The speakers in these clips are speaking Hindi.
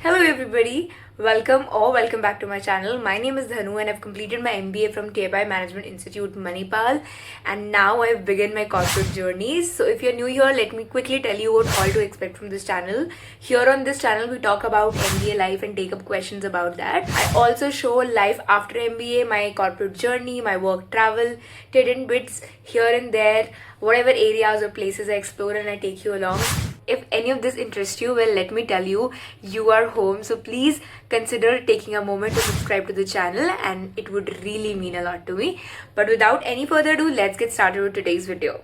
Hello everybody, welcome back to my channel. My name is Dhanu and I've completed my MBA from TAPI Management Institute Manipal, and now I've begun my corporate journey. So if you're new here, let me quickly tell you what all to expect from this channel. Here on this channel we talk about MBA life and take up questions about that. I also show life after MBA, my corporate journey, my work travel, tidbits here and there, whatever areas or places I explore, and I take you along. If any of this interests you, well, let me tell you, you are home. So please consider taking a moment to subscribe to the channel, and it would really mean a lot to me. But without any further ado, let's get started with today's video.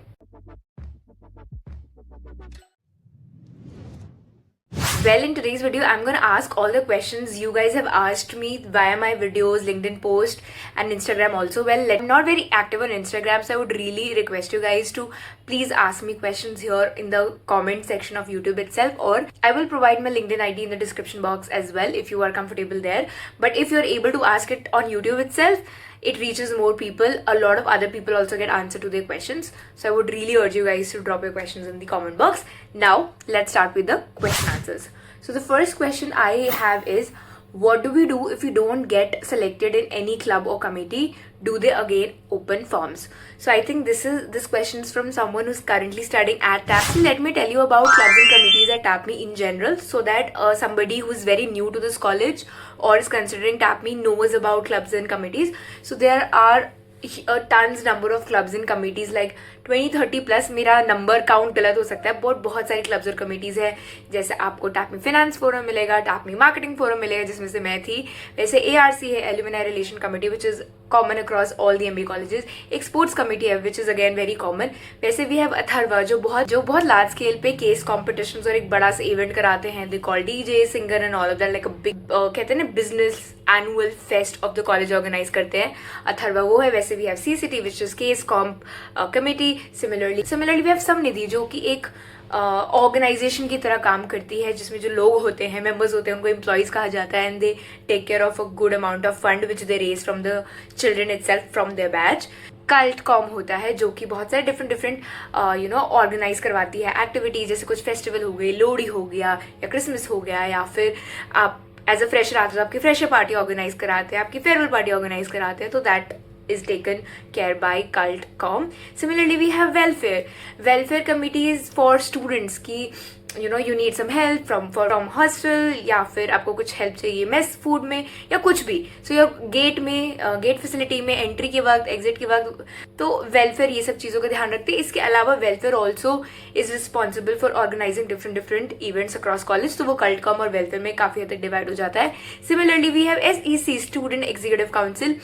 Well, in today's video, I'm going to ask all the questions you guys have asked me via my videos, LinkedIn post, and Instagram also. Well, I'm not very active on Instagram, so I would really request you guys to please ask me questions here in the comment section of YouTube itself, or I will provide my LinkedIn ID in the description box as well if you are comfortable there. But if you're able to ask it on YouTube itself, it reaches more people. A lot of other people also get answer to their questions. So I would really urge you guys to drop your questions in the comment box. Now, let's start with the question answers. So the first question I have is, what do we do if we don't get selected in any club or committee? Do they again open forms? So I think this question is from someone who's currently studying at TAPME. Let me tell you about clubs and committees at TAPME in general, so that somebody who's very new to this college or is considering TAPME knows about clubs and committees. So there are tons number of clubs and committees, like 20-30 plus. मेरा नंबर काउंट गलत हो सकता है, बहुत सारी क्लब्स और कमिटीज है. जैसे आपको टैपमी फाइनेंस फोरम मिलेगा, टैपमी मार्केटिंग फोरम मिलेगा जिसमें से मैं थी. वैसे ARC है, alumni relation committee, which is common across all the MBA colleges. एक स्पोर्ट्स कमेटी है which is again very common. वैसे वी हैव अथर्वा जो बहुत लार्ज स्केल पे केस कॉम्पिटिशंस और एक बड़ा सा इवेंट कराते हैं. They call DJ singer and all of that, like a big कहते हैं ना business annual fest of the college organize करते हैं. अथर्वा वो है. वैसे we have CCT which is case comp committee. Similarly we have Samnidhi जो कि एक ऑर्गेनाइजेशन की तरह काम करती है, जिसमें जो लोग होते हैं, मेंबर्स होते हैं, उनको एम्प्लॉइज कहा जाता है, and they take care of a good amount of fund which they raise from the children itself from their batch. Cult com होता है जो कि बहुत सारे डिफरेंट ऑर्गेनाइज करवाती है एक्टिविटीज, जैसे कुछ फेस्टिवल हो गई, लोहड़ी हो गया या क्रिसमस हो गया, या फिर आप एज अ फ्रेशर आते हो, आपकी फ्रेशर पार्टी ऑर्गेनाइज कराते हैं, आपकी फेयरवेल पार्टी ऑर्गेनाइज कराते हैं. तो that is taken care by CultCom. Similarly, we have welfare committees for students की you need some help from hostel, या फिर आपको कुछ हेल्प चाहिए मेस फूड में या कुछ भी. सो योर गेट फैसिलिटी में एंट्री के वक्त, एग्जिट के वक्त, तो वेलफेयर ये सब चीज़ों का ध्यान रखते हैं. इसके अलावा welfare also is responsible for organizing different events across college. तो वो CultCom और वेलफेयर में काफ़ी हद तक डिवाइड हो जाता है. Similarly we have SEC, student executive council.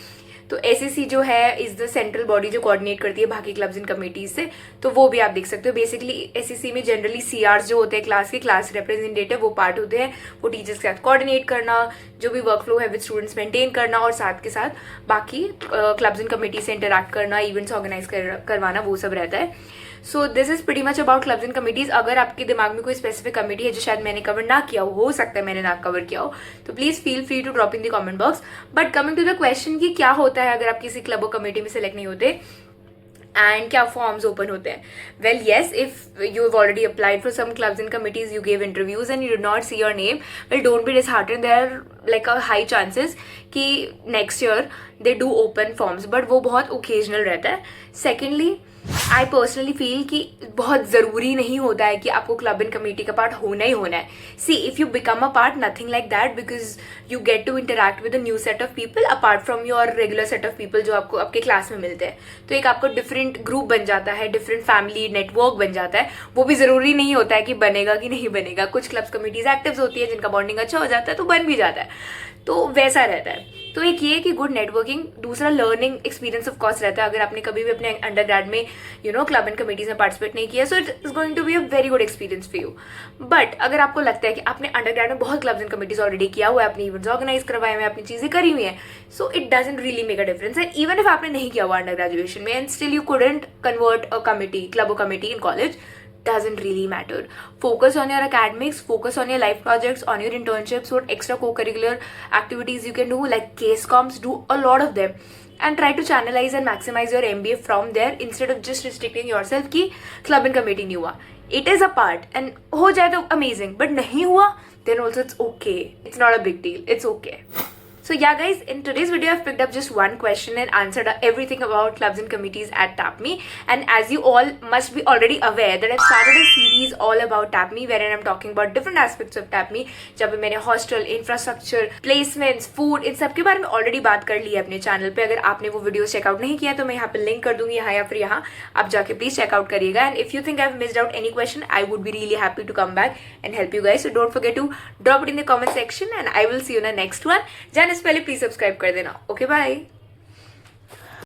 तो SEC जो है इज द सेंट्रल बॉडी जो कोऑर्डिनेट करती है बाकी क्लब्स एंड कमेटीज से. तो वो भी आप देख सकते हो. बेसिकली SEC में जनरली CRs जो होते हैं क्लास रिप्रेजेंटेटिव, वो पार्ट होते हैं. वो टीचर्स के साथ कोऑर्डिनेट करना, जो भी वर्क फ्लो है विद स्टूडेंट्स मेंटेन करना, और साथ के साथ बाकी क्लब्स एंड कमेटी से इंटरैक्ट करना, इवेंट्स ऑर्गेनाइज करवाना, वो सब रहता है. So this is pretty much about clubs and committees. अगर आपके दिमाग में कोई स्पेसिफिक कमेटी है जो शायद मैंने कवर ना किया हो सकता है मैंने ना कवर किया हो, तो please feel free to drop in the comment box. But coming to the question कि क्या होता है अगर आप किसी क्लब और कमेटी में सेलेक्ट नहीं होते एंड क्या फॉर्म्स ओपन होते हैं. Well yes, if you have already applied for some clubs and committees, you gave interviews and you did not see your name, well don't be disheartened. There are like a high chances कि next year they do open forms, but वो बहुत ओकेजनल रहता है. सेकेंडली, आई पर्सनली फील कि बहुत ज़रूरी नहीं होता है कि आपको क्लब एंड कमेटी का पार्ट होना ही होना है. See, if you become a part, nothing like that, because you get to interact with a new set of people apart from your regular set of people जो आपको आपके क्लास में मिलते हैं. तो एक आपको डिफरेंट ग्रुप बन जाता है, डिफरेंट फैमिली नेटवर्क बन जाता है. वो भी ज़रूरी नहीं होता है कि बनेगा कि नहीं बनेगा. कुछ क्लब्स कमेटीज एक्टिव होती है जिनका बॉन्डिंग अच्छा हो जाता है तो बन भी जाता है. तो वैसा रहता है. तो एक ये कि गुड नेटवर्किंग, दूसरा लर्निंग एक्सपीरियंस ऑफ कोर्स रहता है. अगर आपने कभी भी अपने अंडरग्रेड में क्लब एंड कमेटीज में पार्टिसिपेट नहीं किया, so it is going to be a very good experience for you. But अगर आपको लगता है कि आपने अंडरग्रेड में बहुत क्लब्स एंड कमेटीज ऑलरेडी किया हुआ है, अपने इवेंट्स ऑर्गेनाइज करवाए हुए हैं, अपनी चीज़ें करी हुई हैं, so it doesn't really make a difference. And even if आपने नहीं किया हुआ अंडर ग्रेजुएशन में and still you couldn't convert a committee, club और committee in college, doesn't really matter. Focus on your academics, focus on your life projects, on your internships, what extra co-curricular activities you can do, like case comps, do a lot of them. And try to channelize and maximize your MBA from there instead of just restricting yourself कि club and committee नहीं हुआ. It is a part and हो जाए तो amazing, but नहीं हुआ then also it's okay. It's not a big deal. It's okay. So yeah guys, in today's video I've picked up just one question and answered everything about clubs and committees at TAPME. And as you all must be already aware that I've started a series all about TAPME wherein I'm talking about different aspects of TAPME. जहाँ पे मैंने hostel, infrastructure, placements, food इन सब के बारे में already बात कर ली है अपने चैनल पे. अगर आपने वो वीडियो चेकआउट नहीं किया तो मैं यहाँ पे लिंक कर दूंगी यहाँ या फिर यहाँ आप जाके प्लीज चेकआउट करिएगा. And if you think I've missed out any question, I would be really happy to come back and help you guys. So don't forget to drop it in the comment section and I will see you in the next one. जाने से पहले प्लीज सब्सक्राइब कर देना. Okay bye.